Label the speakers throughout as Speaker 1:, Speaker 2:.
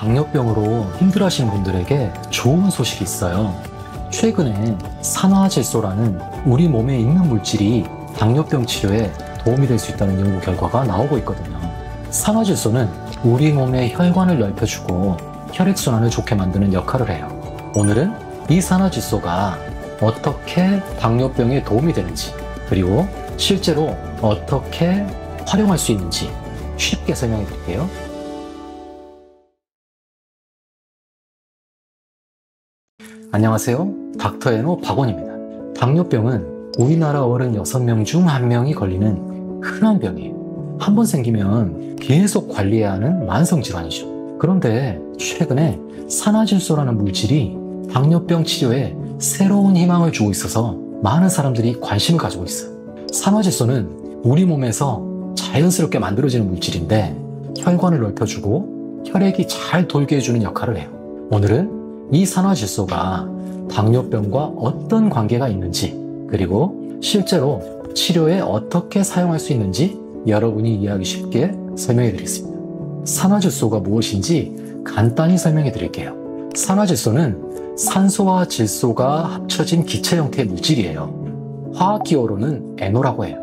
Speaker 1: 당뇨병으로 힘들어하시는 분들에게 좋은 소식이 있어요. 최근에 산화질소라는 우리 몸에 있는 물질이 당뇨병 치료에 도움이 될 수 있다는 연구 결과가 나오고 있거든요. 산화질소는 우리 몸의 혈관을 넓혀주고 혈액순환을 좋게 만드는 역할을 해요. 오늘은 이 산화질소가 어떻게 당뇨병에 도움이 되는지, 그리고 실제로 어떻게 활용할 수 있는지 쉽게 설명해 드릴게요. 안녕하세요. 닥터에노 박원입니다. 당뇨병은 우리나라 어른 6명 중 1명이 걸리는 흔한 병이에요. 한 번 생기면 계속 관리해야 하는 만성질환이죠. 그런데 최근에 산화질소라는 물질이 당뇨병 치료에 새로운 희망을 주고 있어서 많은 사람들이 관심을 가지고 있어요. 산화질소는 우리 몸에서 자연스럽게 만들어지는 물질인데 혈관을 넓혀주고 혈액이 잘 돌게 해주는 역할을 해요. 오늘은 이 산화질소가 당뇨병과 어떤 관계가 있는지, 그리고 실제로 치료에 어떻게 사용할 수 있는지 여러분이 이해하기 쉽게 설명해 드리겠습니다. 산화질소가 무엇인지 간단히 설명해 드릴게요. 산화질소는 산소와 질소가 합쳐진 기체 형태의 물질이에요. 화학기호로는 NO라고 해요.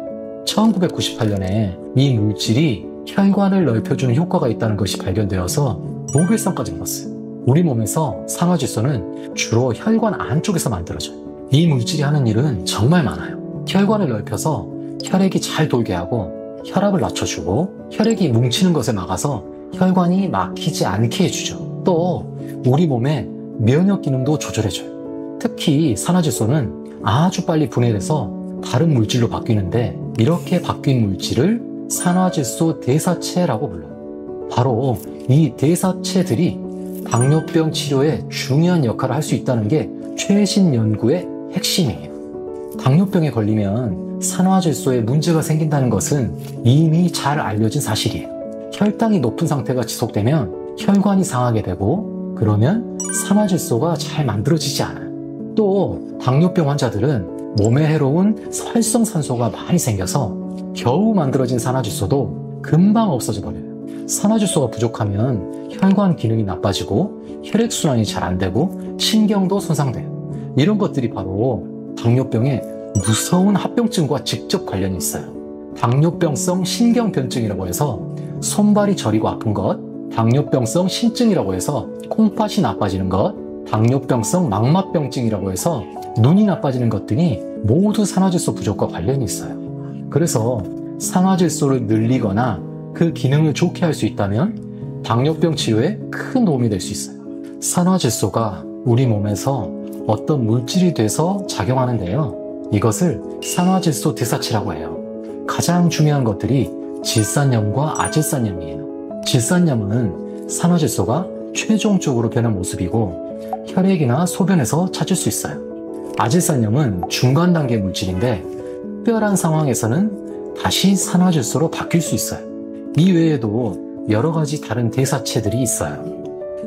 Speaker 1: 1998년에 이 물질이 혈관을 넓혀주는 효과가 있다는 것이 발견되어서 노벨상까지 받았어요. 우리 몸에서 산화질소는 주로 혈관 안쪽에서 만들어져요. 이 물질이 하는 일은 정말 많아요. 혈관을 넓혀서 혈액이 잘 돌게 하고 혈압을 낮춰주고 혈액이 뭉치는 것을 막아서 혈관이 막히지 않게 해주죠. 또 우리 몸의 면역 기능도 조절해줘요. 특히 산화질소는 아주 빨리 분해돼서 다른 물질로 바뀌는데 이렇게 바뀐 물질을 산화질소 대사체라고 불러요. 바로 이 대사체들이 당뇨병 치료에 중요한 역할을 할 수 있다는 게 최신 연구의 핵심이에요. 당뇨병에 걸리면 산화질소에 문제가 생긴다는 것은 이미 잘 알려진 사실이에요. 혈당이 높은 상태가 지속되면 혈관이 상하게 되고, 그러면 산화질소가 잘 만들어지지 않아요. 또 당뇨병 환자들은 몸에 해로운 활성산소가 많이 생겨서 겨우 만들어진 산화질소도 금방 없어져 버려요. 산화질소가 부족하면 혈관 기능이 나빠지고 혈액순환이 잘 안 되고 신경도 손상돼요. 이런 것들이 바로 당뇨병의 무서운 합병증과 직접 관련이 있어요. 당뇨병성 신경변증이라고 해서 손발이 저리고 아픈 것, 당뇨병성 신증이라고 해서 콩팥이 나빠지는 것, 당뇨병성 망막병증이라고 해서 눈이 나빠지는 것들이 모두 산화질소 부족과 관련이 있어요. 그래서 산화질소를 늘리거나 그 기능을 좋게 할 수 있다면 당뇨병 치료에 큰 도움이 될 수 있어요. 산화질소가 우리 몸에서 어떤 물질이 돼서 작용하는데요. 이것을 산화질소 대사체라고 해요. 가장 중요한 것들이 질산염과 아질산염이에요. 질산염은 산화질소가 최종적으로 변한 모습이고 혈액이나 소변에서 찾을 수 있어요. 아질산염은 중간 단계 물질인데 특별한 상황에서는 다시 산화질소로 바뀔 수 있어요. 이 외에도 여러 가지 다른 대사체들이 있어요.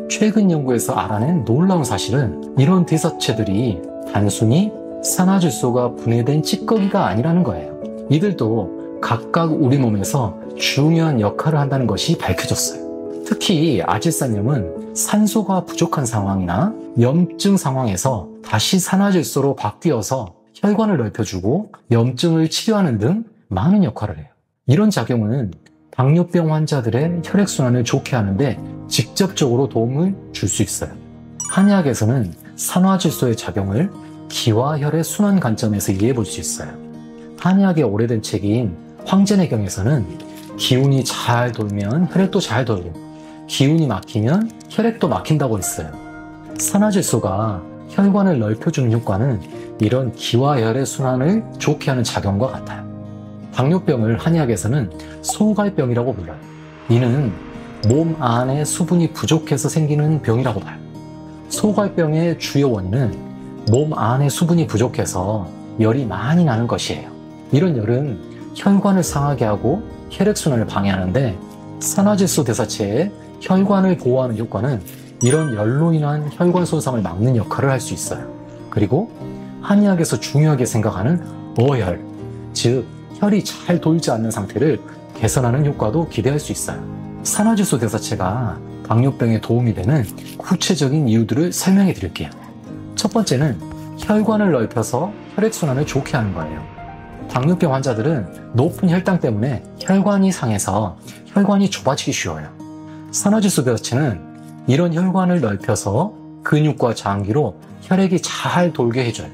Speaker 1: 최근 연구에서 알아낸 놀라운 사실은 이런 대사체들이 단순히 산화질소가 분해된 찌꺼기가 아니라는 거예요. 이들도 각각 우리 몸에서 중요한 역할을 한다는 것이 밝혀졌어요. 특히 아질산염은 산소가 부족한 상황이나 염증 상황에서 다시 산화질소로 바뀌어서 혈관을 넓혀주고 염증을 치료하는 등 많은 역할을 해요. 이런 작용은 당뇨병 환자들의 혈액순환을 좋게 하는데 직접적으로 도움을 줄 수 있어요. 한의학에서는 산화질소의 작용을 기와 혈의 순환 관점에서 이해해 볼 수 있어요. 한의학의 오래된 책인 황제내경에서는 기운이 잘 돌면 혈액도 잘 돌고 기운이 막히면 혈액도 막힌다고 했어요. 산화질소가 혈관을 넓혀주는 효과는 이런 기와 혈의 순환을 좋게 하는 작용과 같아요. 당뇨병을 한의학에서는 소갈병이라고 불러요. 이는 몸 안에 수분이 부족해서 생기는 병이라고 봐요. 소갈병의 주요 원인은 몸 안에 수분이 부족해서 열이 많이 나는 것이에요. 이런 열은 혈관을 상하게 하고 혈액순환을 방해하는데 산화질소 대사체의 혈관을 보호하는 효과는 이런 열로 인한 혈관 손상을 막는 역할을 할 수 있어요. 그리고 한의학에서 중요하게 생각하는 어혈, 즉 혈이 잘 돌지 않는 상태를 개선하는 효과도 기대할 수 있어요. 산화질소 대사체가 당뇨병에 도움이 되는 구체적인 이유들을 설명해 드릴게요. 첫 번째는 혈관을 넓혀서 혈액순환을 좋게 하는 거예요. 당뇨병 환자들은 높은 혈당 때문에 혈관이 상해서 혈관이 좁아지기 쉬워요. 산화질소 대사체는 이런 혈관을 넓혀서 근육과 장기로 혈액이 잘 돌게 해줘요.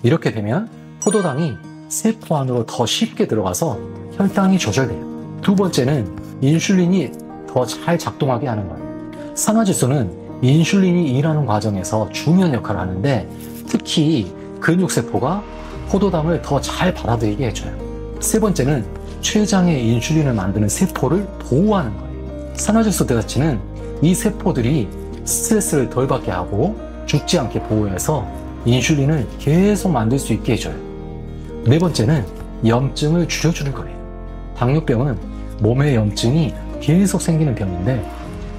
Speaker 1: 이렇게 되면 포도당이 세포 안으로 더 쉽게 들어가서 혈당이 조절돼요. 두 번째는 인슐린이 더 잘 작동하게 하는 거예요. 산화질소는 인슐린이 일하는 과정에서 중요한 역할을 하는데 특히 근육세포가 포도당을 더 잘 받아들이게 해줘요. 세 번째는 췌장에 인슐린을 만드는 세포를 보호하는 거예요. 산화질소 대사체는 이 세포들이 스트레스를 덜 받게 하고 죽지 않게 보호해서 인슐린을 계속 만들 수 있게 해줘요. 네 번째는 염증을 줄여주는 거예요. 당뇨병은 몸에 염증이 계속 생기는 병인데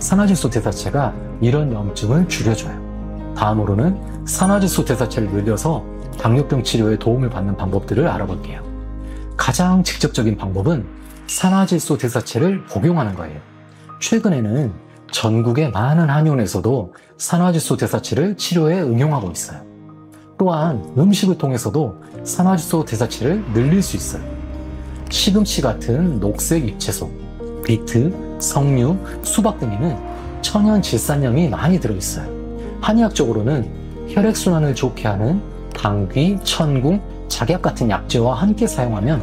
Speaker 1: 산화질소 대사체가 이런 염증을 줄여줘요. 다음으로는 산화질소 대사체를 늘려서 당뇨병 치료에 도움을 받는 방법들을 알아볼게요. 가장 직접적인 방법은 산화질소 대사체를 복용하는 거예요. 최근에는 전국의 많은 한의원에서도 산화질소 대사체를 치료에 응용하고 있어요. 또한 음식을 통해서도 산화질소 대사체를 늘릴 수 있어요. 시금치 같은 녹색 잎채소, 비트, 석류, 수박 등에는 천연 질산염이 많이 들어있어요. 한의학적으로는 혈액순환을 좋게 하는 당귀, 천궁, 작약 같은 약재와 함께 사용하면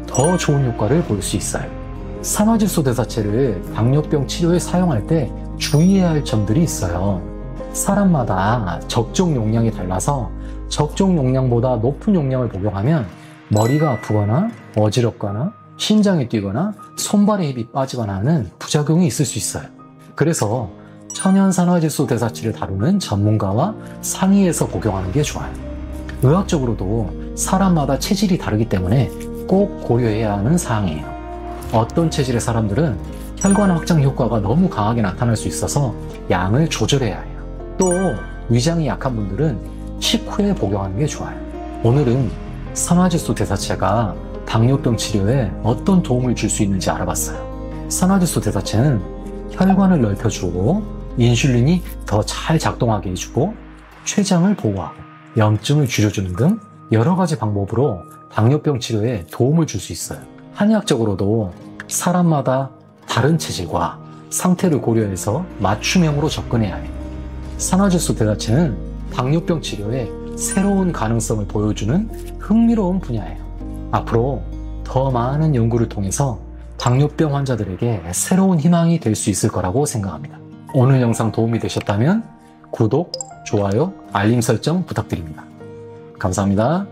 Speaker 1: 더 좋은 효과를 볼 수 있어요. 산화질소 대사체를 당뇨병 치료에 사용할 때 주의해야 할 점들이 있어요. 사람마다 적정 용량이 달라서 적정 용량보다 높은 용량을 복용하면 머리가 아프거나 어지럽거나 심장이 뛰거나 손발에 힘이 빠지거나 하는 부작용이 있을 수 있어요. 그래서 천연 산화질소 대사체를 다루는 전문가와 상의해서 복용하는 게 좋아요. 의학적으로도 사람마다 체질이 다르기 때문에 꼭 고려해야 하는 사항이에요. 어떤 체질의 사람들은 혈관 확장 효과가 너무 강하게 나타날 수 있어서 양을 조절해야 해요. 또 위장이 약한 분들은 식후에 복용하는 게 좋아요. 오늘은 산화질소 대사체가 당뇨병 치료에 어떤 도움을 줄 수 있는지 알아봤어요. 산화질소 대사체는 혈관을 넓혀주고 인슐린이 더 잘 작동하게 해주고 췌장을 보호하고 염증을 줄여주는 등 여러 가지 방법으로 당뇨병 치료에 도움을 줄 수 있어요. 한의학적으로도 사람마다 다른 체질과 상태를 고려해서 맞춤형으로 접근해야 해요. 산화질소 대사체는 당뇨병 치료에 새로운 가능성을 보여주는 흥미로운 분야예요. 앞으로 더 많은 연구를 통해서 당뇨병 환자들에게 새로운 희망이 될 수 있을 거라고 생각합니다. 오늘 영상 도움이 되셨다면 구독, 좋아요, 알림 설정 부탁드립니다. 감사합니다.